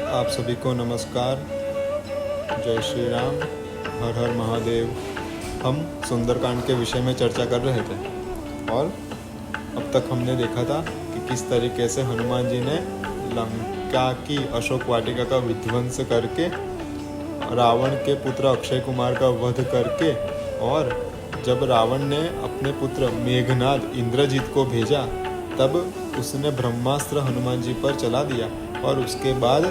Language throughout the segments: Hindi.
आप सभी को नमस्कार। जय श्री राम, हर हर महादेव। हम सुंदरकांड के विषय में चर्चा कर रहे थे और अब तक हमने देखा था कि किस तरीके से हनुमान जी ने लंका की अशोक वाटिका का विध्वंस करके रावण के पुत्र अक्षय कुमार का वध करके, और जब रावण ने अपने पुत्र मेघनाद इंद्रजीत को भेजा तब उसने ब्रह्मास्त्र हनुमान जी पर चला दिया और उसके बाद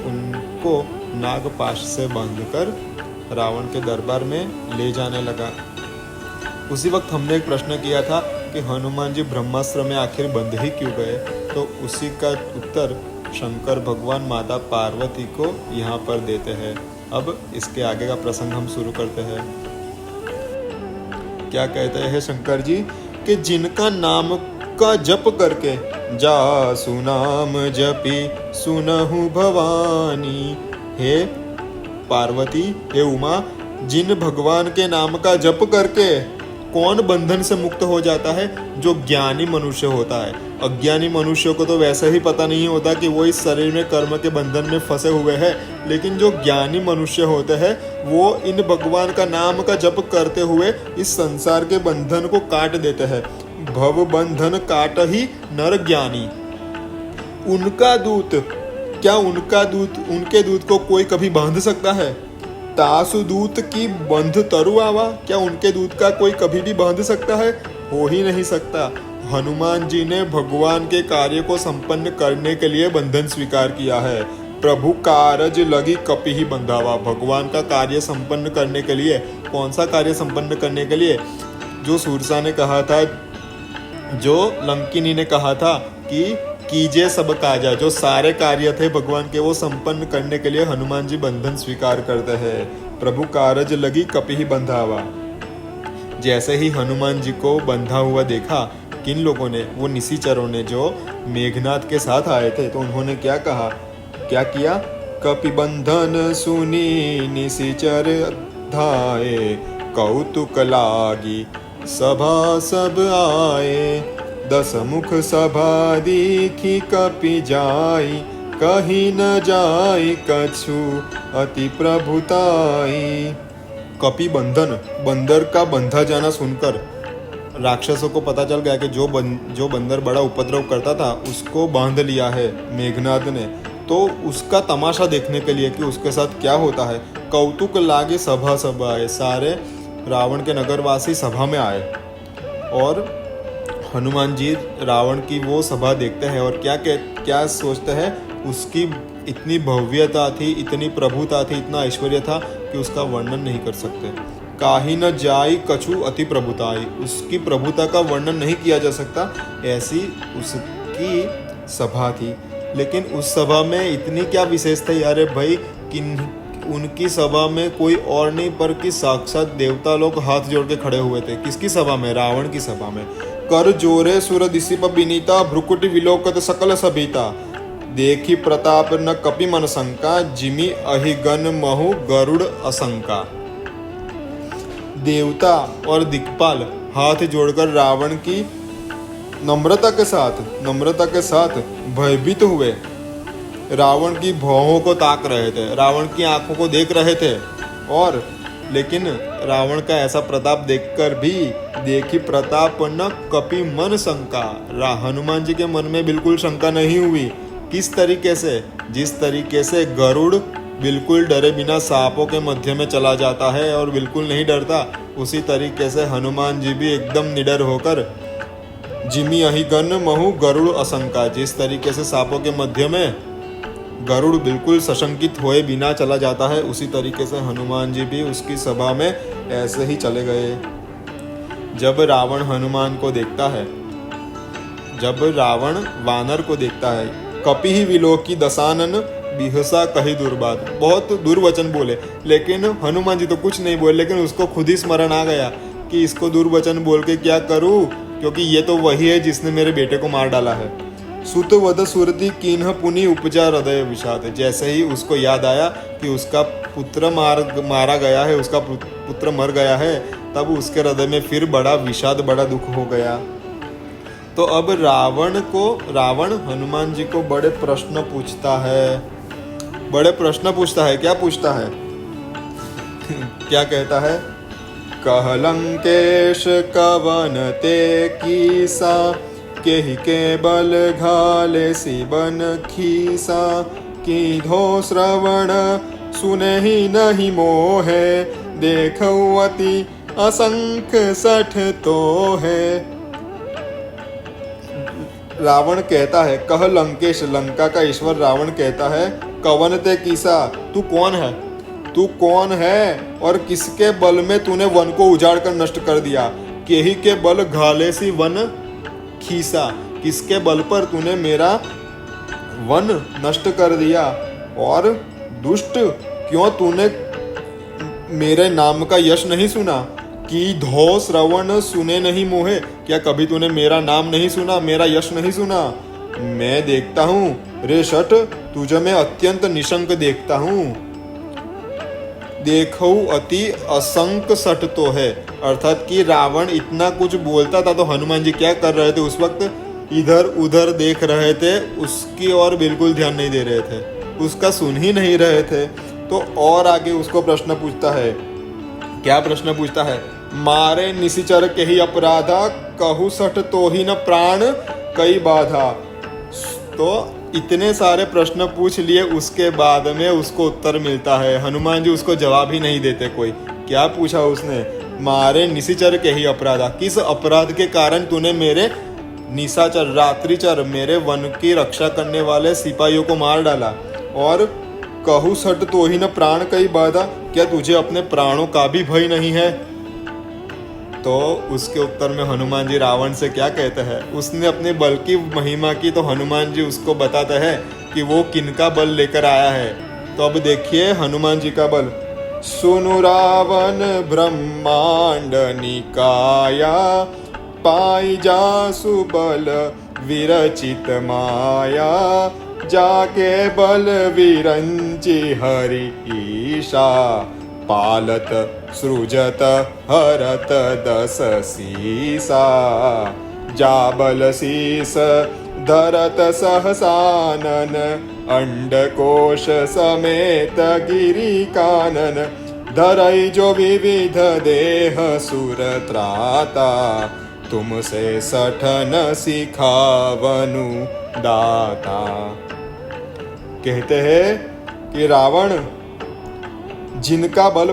उनको नागपाश से बांधकर रावण के दरबार में ले जाने लगा। उसी वक्त हमने एक प्रश्न किया था कि हनुमान जी ब्रह्मास्त्र में आखिर बंद ही क्यों गए, तो उसी का उत्तर शंकर भगवान माता पार्वती को यहाँ पर देते हैं। अब इसके आगे का प्रसंग हम शुरू करते हैं। क्या कहते हैं शंकर जी कि जिनका नाम का जप करके जा सुनाम जपी सुनहु भवानी। हे पार्वती, हे उमा, जिन भगवान के नाम का जप करके कौन बंधन से मुक्त हो जाता है? जो ज्ञानी मनुष्य होता है। अज्ञानी मनुष्य को तो वैसे ही पता नहीं होता कि वो इस शरीर में कर्म के बंधन में फंसे हुए हैं, लेकिन जो ज्ञानी मनुष्य होते हैं वो इन भगवान का नाम का जप करते हुए इस संसार के बंधन को काट देते हैं। भव बंधन काट ही नर ज्ञानी। उनका दूत, क्या उनके दूत को कोई कभी बांध सकता है? तासु दूत की बंध तरु आवा, क्या उनके दूत का कोई कभी भी बांध सकता है? हो ही नहीं सकता। हनुमान जी ने भगवान के कार्य को संपन्न करने के लिए बंधन स्वीकार किया है। प्रभु कारज लगी कपि ही बंधावा। भगवान का कार्य संपन्न करने के लिए, कौन सा कार्य संपन्न करने के लिए? जो सूरसा ने कहा था, जो लंकिनी ने कहा था कि कीजिए सब काजा, जो सारे कार्य थे भगवान के वो संपन्न करने के लिए हनुमान जी बंधन स्वीकार करते हैं। प्रभु कारज लगी कपि ही बंधावा। जैसे ही हनुमान जी को बंधा हुआ देखा, किन लोगों ने? वो निशिचरों ने, जो मेघनाद के साथ आए थे। तो उन्होंने क्या कहा, क्या किया? कपि बंधन सुनी निशिचर धाये, कौतुक लागी सभा सब आए। दस मुख सभा दीखी कपि जाई, कहीं न जाई कछु अति प्रभुताई। कपि बंधन, बंदर का बंधा जाना सुनकर राक्षसों को पता चल गया कि जो बंदर बड़ा उपद्रव करता था उसको बांध लिया है मेघनाद ने। तो उसका तमाशा देखने के लिए कि उसके साथ क्या होता है, कौतुक लागे सभा सब आए। सारे रावण के नगरवासी सभा में आए और हनुमान जी रावण की वो सभा देखते हैं और क्या सोचते हैं? उसकी इतनी भव्यता थी, इतनी प्रभुता थी, इतना ऐश्वर्य था कि उसका वर्णन नहीं कर सकते। काहि न जाई कछु अति प्रभुताई। उसकी प्रभुता का वर्णन नहीं किया जा सकता, ऐसी उसकी सभा थी। लेकिन उस सभा में इतनी क्या विशेष थी? अरे भाई, उनकी सभा में कोई और नहीं पर कि साक्षात देवता लोग हाथ जोड़ के खड़े हुए थे। किसकी सभा में? रावण की सभा में। कर जोरे सुर दिसिप बिनीता, भ्रुकुटि विलोकत सकल सभीता। देखी प्रताप न कपि मन शंका, जिमि अहिगन महु गरुड़ असंका। देवता और दिक्पाल हाथ जोड़कर रावण की नम्रता के साथ भयभीत हुए। रावण की भौहों को ताक रहे थे, रावण की आंखों को देख रहे थे। और लेकिन रावण का ऐसा प्रताप देखकर भी देखी प्रताप न कपि मन शंका। हनुमान जी के मन में बिल्कुल शंका नहीं हुई। किस तरीके से? जिस तरीके से गरुड़ बिल्कुल डरे बिना सांपों के मध्य में चला जाता है और बिल्कुल नहीं डरता, उसी तरीके से हनुमान जी भी एकदम निडर होकर जिमि अहिगन महु गरुड़ असंका। जिस तरीके से सांपों के मध्य में गरुड़ बिल्कुल सशंकित हुए बिना चला जाता है, उसी तरीके से हनुमान जी भी उसकी सभा में ऐसे ही चले गए। जब रावण हनुमान को देखता है, जब रावण वानर को देखता है, कपि ही विलोकी दशानन बिहसा कही दुर्बात। बहुत दुर्वचन बोले, लेकिन हनुमान जी तो कुछ नहीं बोले, लेकिन उसको खुद ही स्मरण आ गया कि इसको दुर्वचन बोल के क्या करूं, क्योंकि ये तो वही है जिसने मेरे बेटे को मार डाला है। सुत वध सुरति कीन्ह पुनि उपजा हृदय विषाद। जैसे ही उसको याद आया कि उसका पुत्र मारा गया है, उसका पुत्र मर गया है, तब उसके हृदय में फिर बड़ा विषाद, बड़ा दुख हो गया। तो अब रावण हनुमान जी को बड़े प्रश्न पूछता है बड़े प्रश्न पूछता है। क्या पूछता है? क्या कहता है? कह लंकेश कवन ते कीसा, केहि के बल घाले सिबन खीसा, कीधो श्रवण सुने ही नहीं मोहे, देखऊ अति असंख सठ तो है। रावण कहता है, कह लंकेश, लंका का ईश्वर रावण कहता है, कवन ते कीसा, तू कौन है? तू कौन है और किसके बल में तूने वन को उजाड़ कर नष्ट कर दिया? केही के बल घाले सी वन खीसा, किसके बल पर तूने मेरा वन नष्ट कर दिया? और दुष्ट, क्यों तूने मेरे नाम का यश नहीं सुना? कि धो श्रवण सुने नहीं मोहे, क्या कभी तूने मेरा नाम नहीं सुना, मेरा यश नहीं सुना? मैं देखता हूँ रे शठ, तुझे मैं अत्यंत निशंक देखता हूँ। देखो अति असंक सठ तो है, अर्थात कि रावण इतना कुछ बोलता था तो हनुमान जी क्या कर रहे थे उस वक्त? इधर उधर देख रहे थे, उसकी ओर बिल्कुल ध्यान नहीं दे रहे थे, उसका सुन ही नहीं रहे थे। तो और आगे उसको प्रश्न पूछता है। क्या प्रश्न पूछता है? मारे निशिचर के ही अपराधा, कहु सठ तो ही न प्राण कई बाधा। तो इतने सारे प्रश्न पूछ लिए, उसके बाद में उसको उत्तर मिलता है। हनुमान जी उसको जवाब ही नहीं देते कोई। क्या पूछा उसने? मारे निशिचर के ही अपराधा, किस अपराध के कारण तूने मेरे निशाचर रात्रिचर मेरे वन की रक्षा करने वाले सिपाहियों को मार डाला? और कहु सठ तो ही न प्राण कई बाधा, क्या तुझे अपने प्राणों का भी भय नहीं है? तो उसके उत्तर में हनुमान जी रावण से क्या कहते हैं? उसने अपने बल की महिमा की, तो हनुमान जी उसको बताते हैं कि वो किनका बल लेकर आया है। तो अब देखिए हनुमान जी का बल। सुनु रावण ब्रह्मांड निकाया, पाई जासु बल विरचित माया, जाके बल विरंचि हरि ईशा, पालत सृजत हरत दस सीसा, जाबल शीस धरत सहसानन, अंडकोश समेत गिरि कानन, धरई जो विविध देह सुर त्राता, तुमसे सठन सिखावनु दाता। कहते हैं कि रावण जिनका बल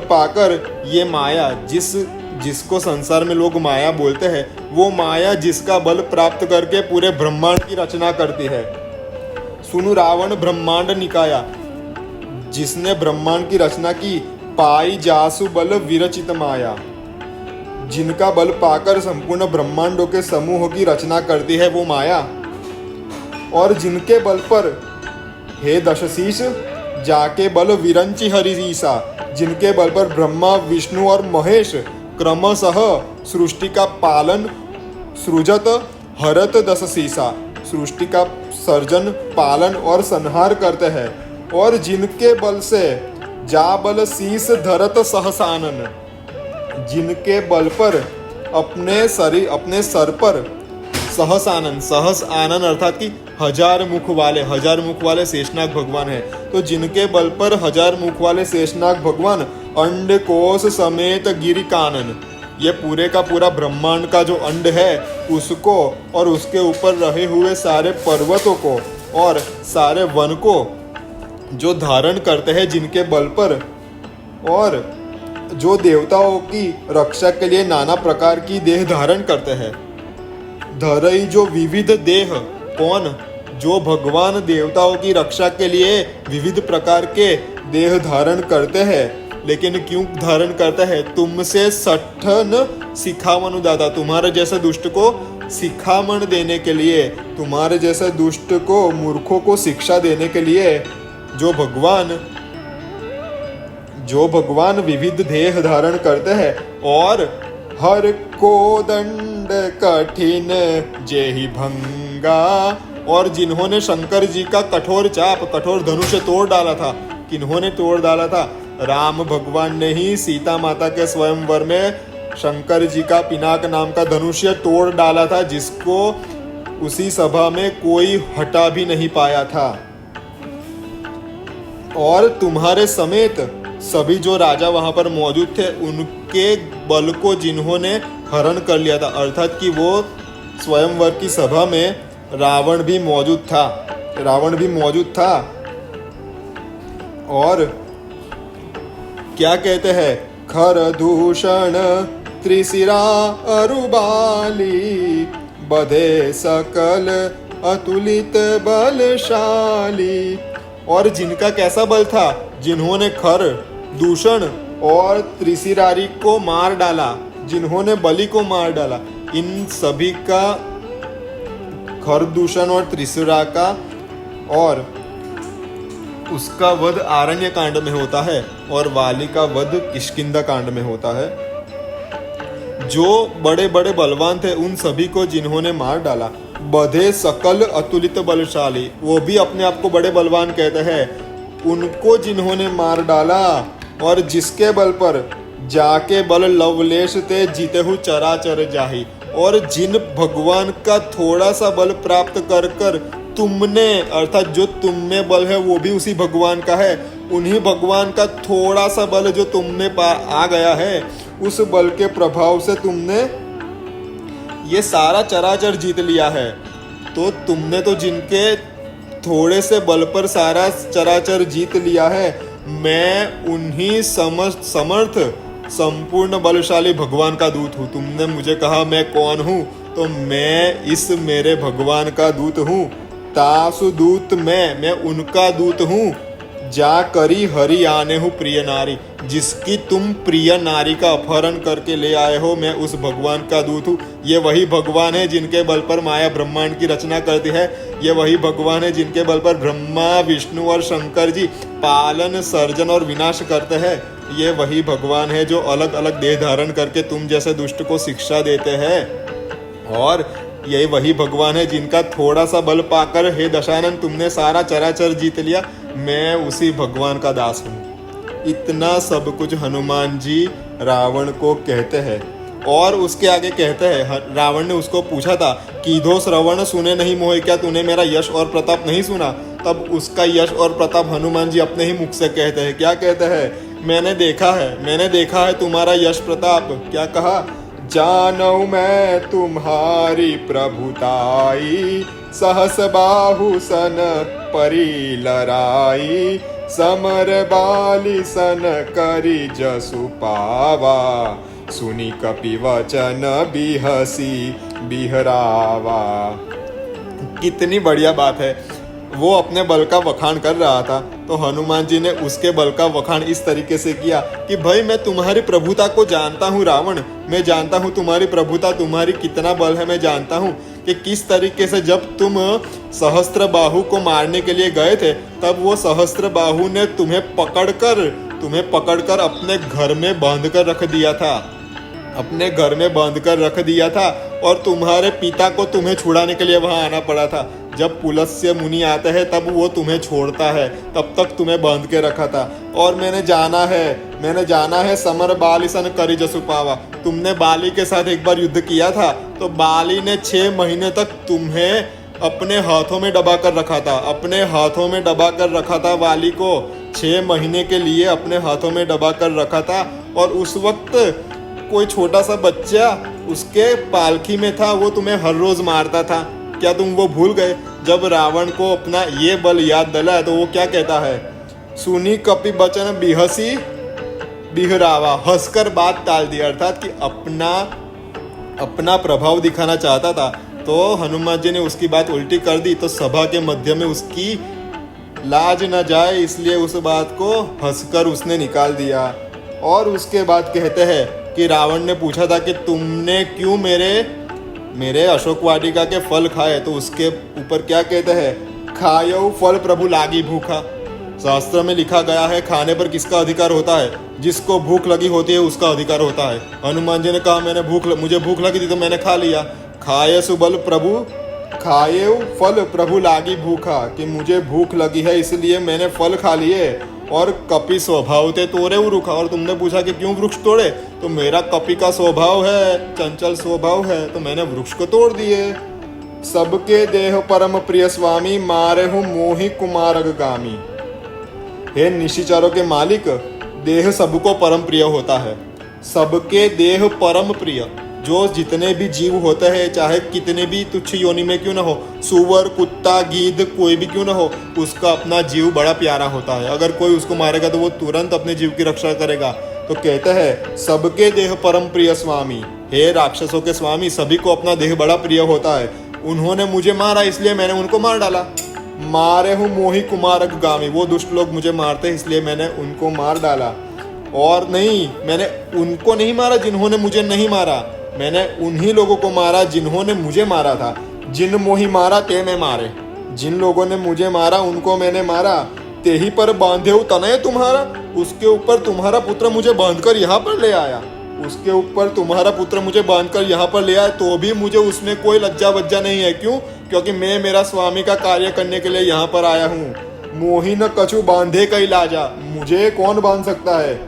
पाकर ये माया, जिसको संसार में लोग माया बोलते हैं, वो माया जिसका बल प्राप्त करके पूरे ब्रह्मांड की रचना करती है। सुनु रावण ब्रह्मांड निकाया, जिसने ब्रह्मांड की रचना की, पाई जासु बल विरचित माया, जिनका बल पाकर संपूर्ण ब्रह्मांडों के समूह की रचना करती है वो माया। और जिनके बल पर हे दशशीष जाके बल विरंचि हरिशीसा, जिनके बल पर ब्रह्मा विष्णु और महेश क्रमशः सृष्टि का पालन सृजत हरत दशशीसा, सृष्टि का सर्जन पालन और संहार करते हैं। और जिनके बल से जाबल शीस धरत सहसानन, जिनके बल पर अपने सर पर सहसानन, सहस आनन अर्थात कि हजार मुख वाले शेषनाग भगवान है। तो जिनके बल पर हजार मुख वाले शेषनाग भगवान अंडकोश समेत गिरि कानन, ये पूरे का पूरा ब्रह्मांड का जो अंड है उसको और उसके ऊपर रहे हुए सारे पर्वतों को और सारे वन को जो धारण करते हैं जिनके बल पर, और जो देवताओं की रक्षा के लिए नाना प्रकार की देह धारण करते हैं। धरई जो विविध देह, कौन? जो भगवान देवताओं की रक्षा के लिए विविध प्रकार के देह धारण करते हैं। लेकिन क्यों धारण करते हैं? तुमसे सठन सिखावनु दाता, तुम्हारे जैसे दुष्ट को सिखामण देने के लिए, तुम्हारे जैसे दुष्ट को मूर्खों को शिक्षा देने के लिए जो भगवान विविध देह धारण करते हैं। और हर को दंड कठिन जेहि भंगा, और जिन्होंने शंकर जी का कठोर धनुष तोड़ डाला था। किन्होंने तोड़ डाला था? राम भगवान ने ही सीता माता के स्वयंवर में शंकर जी का पिनाक नाम का धनुष्य तोड़ डाला था, जिसको उसी सभा में कोई हटा भी नहीं पाया था, और तुम्हारे समेत सभी जो राजा वहां पर मौजूद थे उनके बल को जिन्होंने हरण कर लिया था, अर्थात कि वो स्वयंवर की सभा में रावण भी मौजूद था। और क्या कहते हैं, खर दूषण त्रिशिरा अरुबाली, बधे सकल अतुलित बलशाली। और जिनका कैसा बल था, जिन्होंने खर दूषण और त्रिशिरारी को मार डाला, जिन्होंने बलि को मार डाला, इन सभी का, खर दूषण और त्रिशिरा का और उसका वध आरण्य कांड में होता है और वाली का वध किष्किंधा कांड में होता है। जो बड़े बड़े बलवान थे उन सभी को जिन्होंने मार डाला, बधे सकल अतुलित बलशाली, वो भी अपने आप को बड़े बलवान कहते हैं, उनको जिन्होंने मार डाला, और जिसके बल पर जाके बल लवलेश ते जीते हु चराचर जाही। और जिन भगवान का थोड़ा सा बल प्राप्त कर कर तुमने, अर्थात जो तुम में बल है वो भी उसी भगवान का है, उन्हीं भगवान का थोड़ा सा बल जो तुम में आ गया है, उस बल के प्रभाव से तुमने ये सारा चराचर जीत लिया है। तो तुमने तो जिनके थोड़े से बल पर सारा चराचर जीत लिया है, मैं उन्हीं समर्थ संपूर्ण बलशाली भगवान का दूत हूँ। तुमने मुझे कहा मैं कौन हूँ, तो मैं इस मेरे भगवान का दूत हूँ। तासु दूत मैं उनका दूत हूँ। जा करी हरि आने हूँ प्रिय नारी, जिसकी तुम प्रिय नारी का अपहरण करके ले आए हो, मैं उस भगवान का दूत हूँ। ये वही भगवान है जिनके बल पर माया ब्रह्मांड की रचना करती है। ये वही भगवान है जिनके बल पर ब्रह्मा विष्णु और शंकर जी पालन सर्जन और विनाश करते हैं। ये वही भगवान है जो अलग अलग देह धारण करके तुम जैसे दुष्ट को शिक्षा देते हैं। और यही वही भगवान है जिनका थोड़ा सा बल पाकर हे दशानन तुमने सारा चराचर जीत लिया, मैं उसी भगवान का दास हूँ। इतना सब कुछ हनुमान जी रावण को कहते हैं। और उसके आगे कहते हैं, रावण ने उसको पूछा था, कीधो श्रवण सुने नहीं मोहे, क्या तूने मेरा यश और प्रताप नहीं सुना? तब उसका यश और प्रताप हनुमान जी अपने ही मुख से कहते हैं। क्या कहते हैं? मैंने देखा है तुम्हारा यश प्रताप। क्या कहा? जानऊ मैं तुम्हारी प्रभुताई, सहस बाहु सन परी लराई, समर बाली सन करी जसु पावा, सुनी कपि वचन बिहसी बिहरावा। कितनी बढ़िया बात है। वो अपने बल का वखाण कर रहा था, तो हनुमान जी ने उसके बल का वखाण इस तरीके से किया कि भाई मैं तुम्हारी प्रभुता को जानता हूँ रावण, मैं जानता हूँ तुम्हारी प्रभुता, तुम्हारी कितना बल है, मैं जानता हूँ कि किस तरीके से जब तुम सहस्त्र बाहु को मारने के लिए गए थे, तब वो सहस्त्र बाहु ने तुम्हें पकड़कर अपने घर में बांध कर रख दिया था, और तुम्हारे पिता को तुम्हें छुड़ाने के लिए वहां आना पड़ा था। जब पुलस्त्य मुनि आते हैं तब वो तुम्हें छोड़ता है, तब तक तुम्हें बांध के रखा था। और मैंने जाना है समर बाली सन करी जसु पावा, तुमने बाली के साथ एक बार युद्ध किया था, तो बाली ने 6 महीने तक तुम्हें अपने हाथों में दबा कर रखा था। वाली को 6 महीने के लिए अपने हाथों में दबा कर रखा था। और उस वक्त कोई छोटा सा बच्चा उसके पालकी में था, वो तुम्हें हर रोज मारता था। क्या तुम वो भूल गए? जब रावण को अपना ये बल याद दिलाया तो वो क्या कहता है? सुनी कपि बचन बिहसी बिहरावा, हंसकर बात टाल दी, अर्थात कि अपना प्रभाव दिखाना चाहता था, तो हनुमान जी ने उसकी बात उल्टी कर दी। तो सभा के मध्य में उसकी लाज न जाए, इसलिए उस बात को हंसकर उसने निकाल दिया। और उसके बाद कहते हैं कि रावण ने पूछा था कि तुमने क्यों मेरे अशोक वाटिका के फल खाए? तो उसके ऊपर क्या कहते हैं? खायो फल प्रभु लागी भूखा। शास्त्र में लिखा गया है खाने पर किसका अधिकार होता है? जिसको भूख लगी होती है उसका अधिकार होता है। हनुमान जी ने कहा मुझे भूख लगी थी तो मैंने खा लिया। खाए फल प्रभु लागी भूखा, कि मुझे भूख लगी है इसलिए मैंने फल खा लिए। और कपि स्वभाव थे तोड़े रुखा, और तुमने पूछा कि क्यों वृक्ष तोड़े? तो मेरा कपि का स्वभाव है, चंचल स्वभाव है, तो मैंने वृक्ष को तोड़ दिए। सबके देह परम प्रिय स्वामी, मारे हूँ मोहि कुमारग गामी। हे निशिचरों के मालिक, देह सबको परम प्रिय होता है। सबके देह परम प्रिय, जो जितने भी जीव होते हैं, चाहे कितने भी तुच्छ योनि में क्यों ना हो, सुअर, कुत्ता, गीध, कोई भी क्यों ना हो, उसका अपना जीव बड़ा प्यारा होता है। अगर कोई उसको मारेगा तो वो तुरंत अपने जीव की रक्षा करेगा। तो कहते हैं सबके देह परम प्रिय स्वामी, हे राक्षसों के स्वामी, सभी को अपना देह बड़ा प्रिय होता है। उन्होंने मुझे मारा इसलिए मैंने उनको मार डाला। मारे हूँ मोहि कुमारक गामी, वो दुष्ट लोग मुझे मारते इसलिए मैंने उनको मार डाला। और नहीं, मैंने उनको नहीं मारा जिन्होंने मुझे नहीं मारा, मैंने उन्हीं लोगों को मारा जिन्होंने मुझे मारा था। जिन मोहि मारा ते मैं मारे, जिन लोगों ने मुझे मारा उनको मैंने मारा। ते ही पर बांधे तनय तुम्हारा, उसके ऊपर तुम्हारा पुत्र मुझे बांधकर यहाँ पर ले आया। उसके ऊपर तुम्हारा पुत्र मुझे बांधकर यहाँ पर ले आया, तो भी मुझे उसमें कोई लज्जा वज्जा नहीं है। क्यों? क्योंकि मैं मेरा स्वामी का कार्य करने के लिए यहाँ पर आया हूँ। मोहि न कछु बांधे कई लाजा, मुझे कौन बांध सकता है?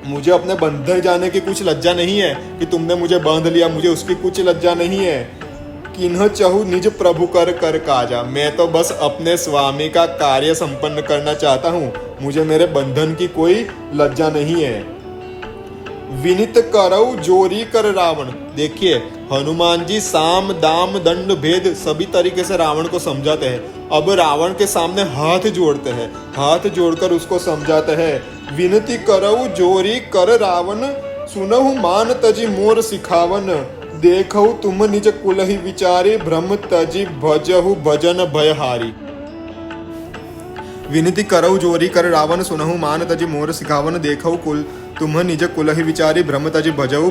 मुझे अपने बंधे जाने की कुछ लज्जा नहीं है कि तुमने मुझे बांध लिया, मुझे उसकी कुछ लज्जा नहीं है। किन्ह चहु निज प्रभु कर कर काजा, मैं तो बस अपने स्वामी का कार्य संपन्न करना चाहता हूँ, मुझे मेरे बंधन की कोई लज्जा नहीं है। विनित करऊ जोरी कर रावण, देखिए हनुमान जी साम दाम दंड भेद सभी तरीके से रावण को समझाते हैं। अब रावण के सामने हाथ जोड़ते हैं, हाथ जोड़कर उसको समझाते हैं। विनती करऊ जोरी कर रावण, सुनहु मान तजी मोर सिखावन। देखऊ तुम निज कुलहि विचारी, भ्रम तजी भजहु भजन भयहारी। विनती करऊ जोरी कर रावण, सुनहु मान तजी मोर सिखावन। देखऊ कुल तुम निज कुलहि विचारी, भ्रम तजी भजहु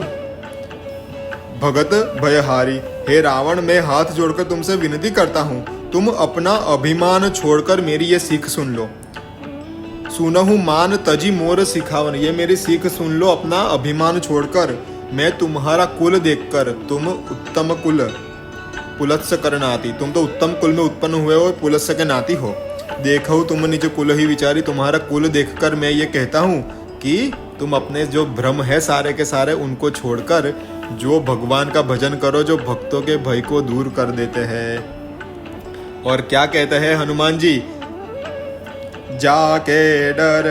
भगत भयहारी। हे रावण, मैं हाथ जोड़कर तुमसे विनती करता हूँ, तुम अपना अभिमान छोड़कर मेरी ये सीख सुन लो। सुनहु मान तजी मोर सिखावन, ये मेरी सीख सुन लो अपना अभिमान छोड़कर। मैं तुम्हारा कुल देखकर, तुम उत्तम कुल पुलत्स कर नाती, तुम तो उत्तम कुल में उत्पन्न हुए हो, पुलत्स के नाती हो। देखो तुम निज कुल ही विचारी, तुम्हारा कुल देखकर मैं ये कहता हूँ कि तुम अपने जो भ्रम है सारे के सारे उनको छोड़कर जो भगवान का भजन करो, जो भक्तों के भय को दूर कर देते हैं। और क्या कहते हैं हनुमान जी? जाके डर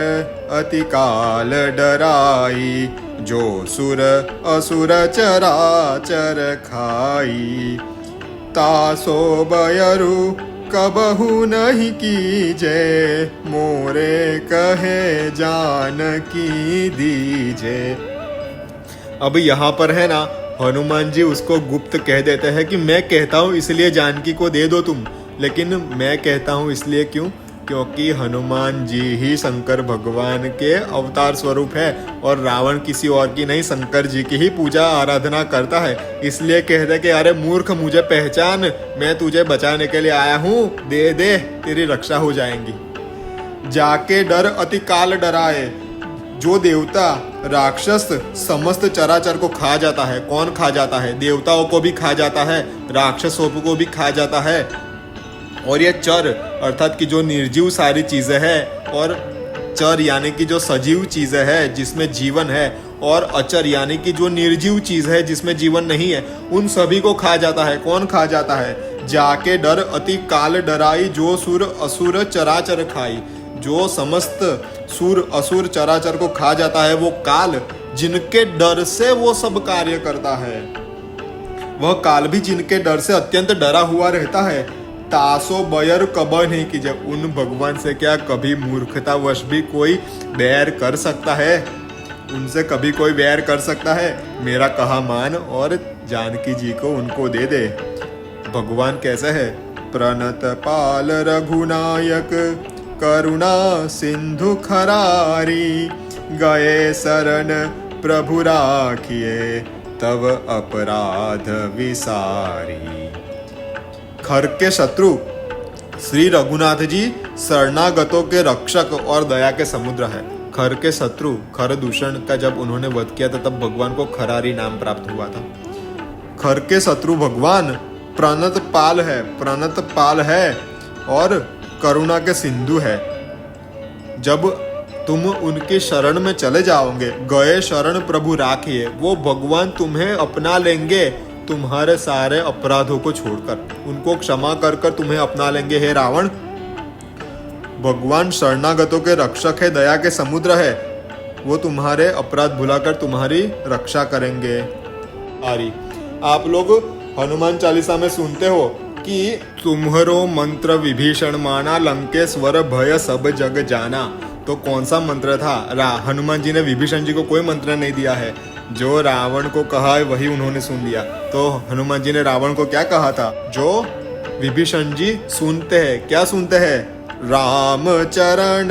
अति काल डराई, जो सुर असुर चराचर खाई। तासो बयरु कबहु नहीं कीजे, मोरे कहे जानकी दीजे। अब यहाँ पर है ना, हनुमान जी उसको गुप्त कह देते हैं कि मैं कहता हूँ इसलिए जानकी को दे दो तुम, लेकिन मैं कहता हूँ इसलिए क्यों? क्योंकि हनुमान जी ही शंकर भगवान के अवतार स्वरूप है और रावण किसी और की नहीं, शंकर जी की ही पूजा आराधना करता है। इसलिए कहते कि अरे मूर्ख, मुझे पहचान, मैं तुझे बचाने के लिए आया हूँ, दे दे, तेरी रक्षा हो जाएंगी। जाके डर अति काल डराए, जो देवता राक्षस समस्त चराचर को खा जाता है। कौन खा जाता है? देवताओं को भी खा जाता है, राक्षसों को भी खा जाता है। और ये चर अर्थात कि जो निर्जीव सारी चीजें हैं, और चर यानी कि जो सजीव चीजें हैं जिसमें जीवन है, और अचर यानी कि जो निर्जीव चीज है जिसमें जीवन नहीं है, उन सभी को खा जाता है। कौन खा जाता है? जाके डर अति काल डराई, जो सुर असुर चराचर खाई। जो समस्त सुर असुर चराचर को खा जाता है वो काल, जिनके डर से वो सब कार्य करता है, वह काल भी जिनके डर से अत्यंत डरा हुआ रहता है। तासो बयर कब नहीं कीजिए, उन भगवान से क्या कभी मूर्खतावश भी कोई बैर कर सकता है? उनसे कभी कोई बैर कर सकता है? मेरा कहा मान और जानकी जी को उनको दे दे। भगवान कैसे है? प्रणत पाल रघुनायक, करुणा सिंधु खरारी। गए शरण प्रभु राखिए, तब अपराध विसारी। खर के शत्रु श्री रघुनाथ जी शरणागतों के रक्षक और दया के समुद्र है। खर के शत्रु, खर दूषण का जब उन्होंने वध किया था तब भगवान को खरारी नाम प्राप्त हुआ था। खर के शत्रु भगवान प्रणत पाल है, प्रणत पाल है और करुणा के सिंधु है। जब तुम उनकी शरण में चले जाओगे, गए शरण प्रभु राखिए, वो भगवान तुम्हें अपना लेंगे, तुम्हारे सारे अपराधों को छोड़कर, उनको क्षमा कर कर तुम्हें अपना लेंगे। हे रावण, भगवान शरणागतों के रक्षक है, दया के समुद्र है, वो तुम्हारे अपराध भुलाकर तुम्हारी रक्षा करेंगे। आप लोग हनुमान चालीसा में सुनते हो कि तुम्हारो मंत्र विभीषण माना, लंकेश्वर भय सब जग जाना। तो कौन सा मंत्र था? हनुमान जी ने विभीषण जी को कोई मंत्र नहीं दिया है, जो रावण को कहा है वही उन्होंने सुन लिया। तो हनुमान जी ने रावण को क्या कहा था? जो विभीषण जी सुनते हैं, क्या सुनते हैं? राम चरण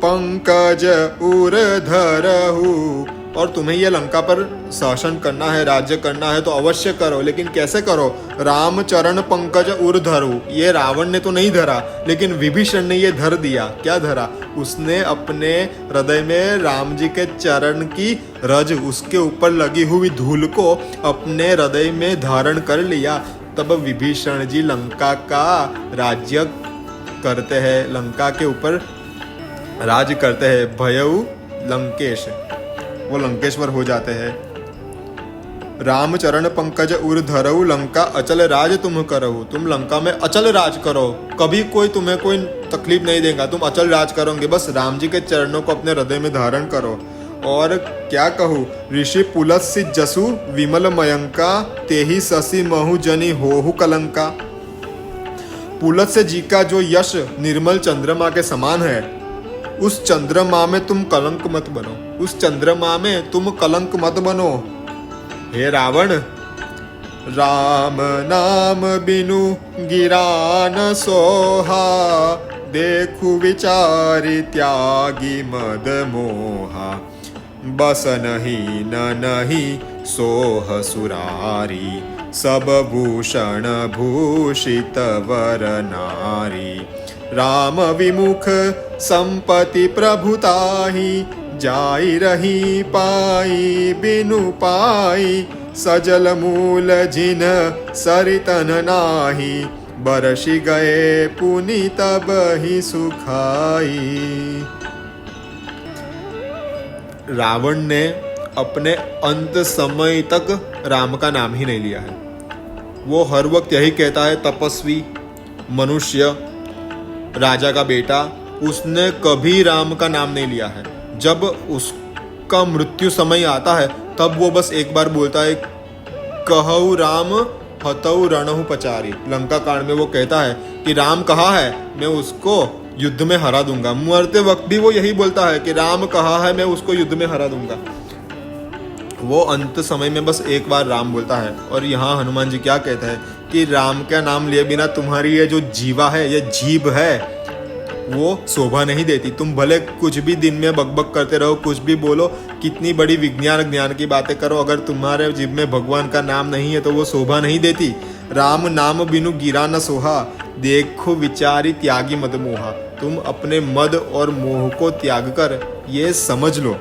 पंकज उर धरहु। और तुम्हें ये लंका पर शासन करना है, राज्य करना है तो अवश्य करो, लेकिन कैसे करो? राम चरण पंकज उर धरहु। ये रावण ने तो नहीं धरा, लेकिन विभीषण ने ये धर दिया। क्या धरा? उसने अपने हृदय में राम जी के चरण की रज, उसके ऊपर लगी हुई धूल को अपने हृदय में धारण कर लिया। तब विभीषण जी लंका का राज्य करते हैं, लंका के ऊपर राज करते हैं। भयउ लंकेश, वो लंकेश्वर हो जाते हैं। राम चरण पंकज उर धरऊ, लंका अचल राज तुम करहु। तुम लंका में अचल राज करो, कभी कोई तुम्हें कोई तकलीफ नहीं देगा, तुम अचल राज करोगे। बस राम जी के चरणों को अपने हृदय में धारण करो। और क्या कहूँ? ऋषि पुलस्सि जसु विमल मयंका, तेहि शशि महु जनि होहु कलंका। पुलत्स्य जी का जो यश निर्मल चंद्रमा के समान है, उस चंद्रमा में तुम कलंक मत बनो, उस चंद्रमा में तुम कलंक मत बनो। हे रावण, राम नाम बिनु गिरा न सोहा, देखु विचारि त्यागी मद मोहा। बस नहीं न नहीं सोह सुरारी, सब भूषण भूषित वर नारी। राम विमुख संपत्ति प्रभुताही, जाई रही पाई बिनु पाई। सजल मूल जिन सरितन नाही, बरसी गए पुनि तब ही सुखाई। रावण ने अपने अंत समय तक राम का नाम ही नहीं लिया है। वो हर वक्त यही कहता है, तपस्वी मनुष्य, राजा का बेटा, उसने कभी राम का नाम नहीं लिया है। जब उसका मृत्यु समय आता है तब वो बस एक बार बोलता है, कहऊ राम हतऊ रणहु पचारी। लंका कांड में वो कहता है कि राम कहा है, मैं उसको युद्ध में हरा दूंगा। मरते वक्त भी वो यही बोलता है कि राम कहा है, मैं उसको युद्ध में हरा दूंगा। वो अंत समय में बस एक बार राम बोलता है। और यहाँ हनुमान जी क्या कहते हैं कि राम का नाम लिए बिना तुम्हारी ये जो जीवा है, ये जीभ है, वो शोभा नहीं देती। तुम भले कुछ भी दिन में बकबक करते रहो, कुछ भी बोलो, कितनी बड़ी विज्ञान ज्ञान की बातें करो, अगर तुम्हारे जीभ में भगवान का नाम नहीं है तो वो शोभा नहीं देती। राम नाम बिनु गिरा न सोहा, देखो विचारी त्यागी मद मोहा। तुम अपने मद और मोह को त्याग कर ये समझ लो,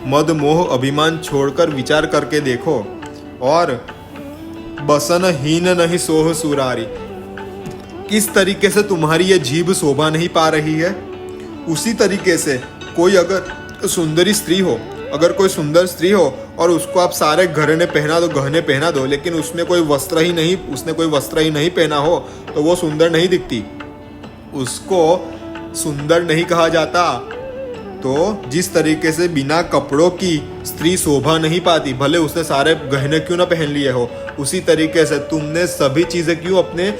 मद मोह अभिमान छोड़कर विचार करके देखो। और बसन हीन नहीं सोह सुरारी, किस तरीके से तुम्हारी ये जीभ शोभा नहीं पा रही है, उसी तरीके से कोई अगर सुंदरी स्त्री हो, अगर कोई सुंदर स्त्री हो और उसको आप सारे गहने पहना दो, लेकिन उसमें कोई वस्त्र ही नहीं, उसने कोई वस्त्र ही नहीं पहना हो, तो वो सुंदर नहीं दिखती, उसको सुंदर नहीं कहा जाता। तो जिस तरीके से बिना कपड़ों की स्त्री शोभा नहीं पाती, भले उसने सारे गहने क्यों ना पहन लिए हो, उसी तरीके से तुमने सभी चीजें क्यों अपने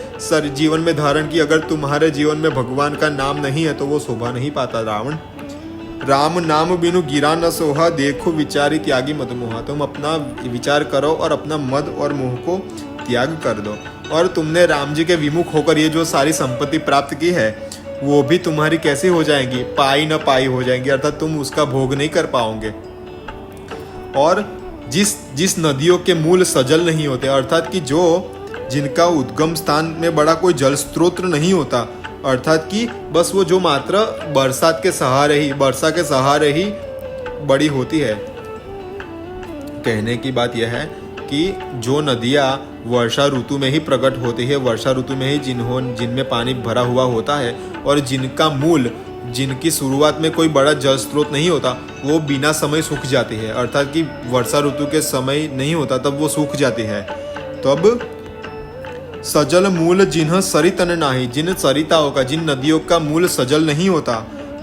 जीवन में धारण की, अगर तुम्हारे जीवन में भगवान का नाम नहीं है तो वो शोभा नहीं पाता। रावण, राम नाम बिनु गिरा न सोहा, देखो विचारी त्यागी मद मोहा। तुम अपना विचार करो और अपना मद और मोह को त्याग कर दो। और तुमने राम जी के विमुख होकर ये जो सारी संपत्ति प्राप्त की है, वो भी तुम्हारी कैसी हो जाएंगी? पाई न पाई हो जाएंगी, अर्थात तुम उसका भोग नहीं कर पाओगे। और जिस नदियों के मूल सजल नहीं होते, अर्थात कि जिनका उद्गम स्थान में बड़ा कोई जल स्रोत नहीं होता, अर्थात कि बस वो जो मात्र वर्षा के सहारे ही बड़ी होती है। कहने की बात यह है कि जो नदियाँ वर्षा ऋतु में ही प्रकट होती है, वर्षा ऋतु में ही जिनमें पानी भरा हुआ होता है और जिनका मूल, जिनकी शुरुआत में कोई बड़ा जल स्रोत नहीं होता, वो बिना समय सूख जाती है। अर्थात कि वर्षा ऋतु के समय नहीं होता तब वो सूख जाती है। तब सजल मूल जिन्ह सरितन नाही, जिन सरिताओं का, जिन नदियों का मूल सजल नहीं होता,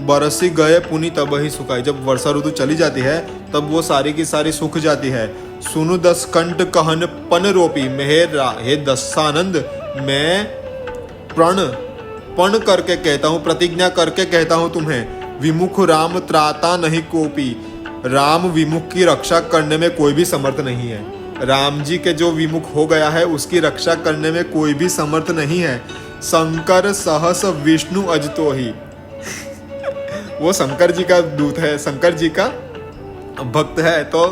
बरसी गए पुनि तब ही सुखाई। जब वर्षा ऋतु चली जाती है तब वो सारी की सारी सूख जाती है। सुनु दस कंठ कहन पन रोपी, हे दशानंद, मैं पण करके कहता हूँ, प्रतिज्ञा करके कहता हूँ तुम्हें, विमुख राम त्राता नहीं कोपी, राम विमुख की रक्षा करने में कोई भी समर्थ नहीं है। राम जी के जो विमुख हो गया है उसकी रक्षा करने में कोई भी समर्थ नहीं है। शंकर सहस विष्णु अजतो ही वो शंकर जी का दूत है, शंकर जी का भक्त है। तो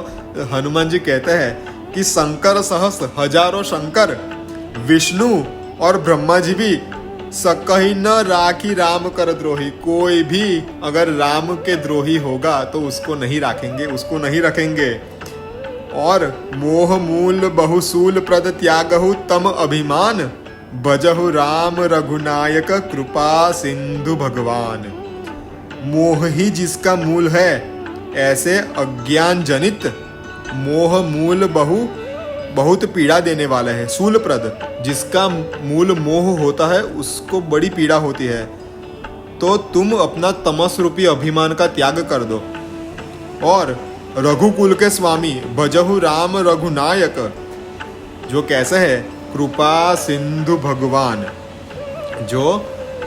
हनुमान जी कहते हैं कि शंकर सहस, हजारों शंकर, विष्णु और ब्रह्मा जी भी सकही न राखी राम कर द्रोही, कोई भी अगर राम के द्रोही होगा तो उसको नहीं राखेंगे, उसको नहीं रखेंगे। और मोह मूल बहुसूल प्रद त्यागहु तम अभिमान, भजहु राम रघुनायक कृपा सिंधु भगवान। मोह ही जिसका मूल है, ऐसे अज्ञान जनित मोह मूल बहुत पीड़ा देने वाला है। सूलप्रद, जिसका मूल मोह होता है उसको बड़ी पीड़ा होती है। तो तुम अपना तमस रूपी अभिमान का त्याग कर दो और रघुकुल के स्वामी भजहु राम रघुनायक, जो कैसे है, कृपा सिंधु भगवान, जो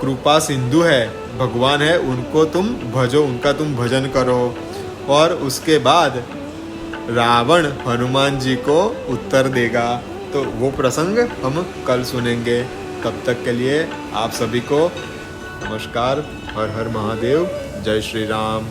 कृपा सिंधु है, भगवान है, उनको तुम भजो, उनका तुम भजन करो। और उसके बाद रावण हनुमान जी को उत्तर देगा। तो वो प्रसंग हम कल सुनेंगे। तब तक के लिए आप सभी को नमस्कार। हर हर महादेव। जय श्री राम।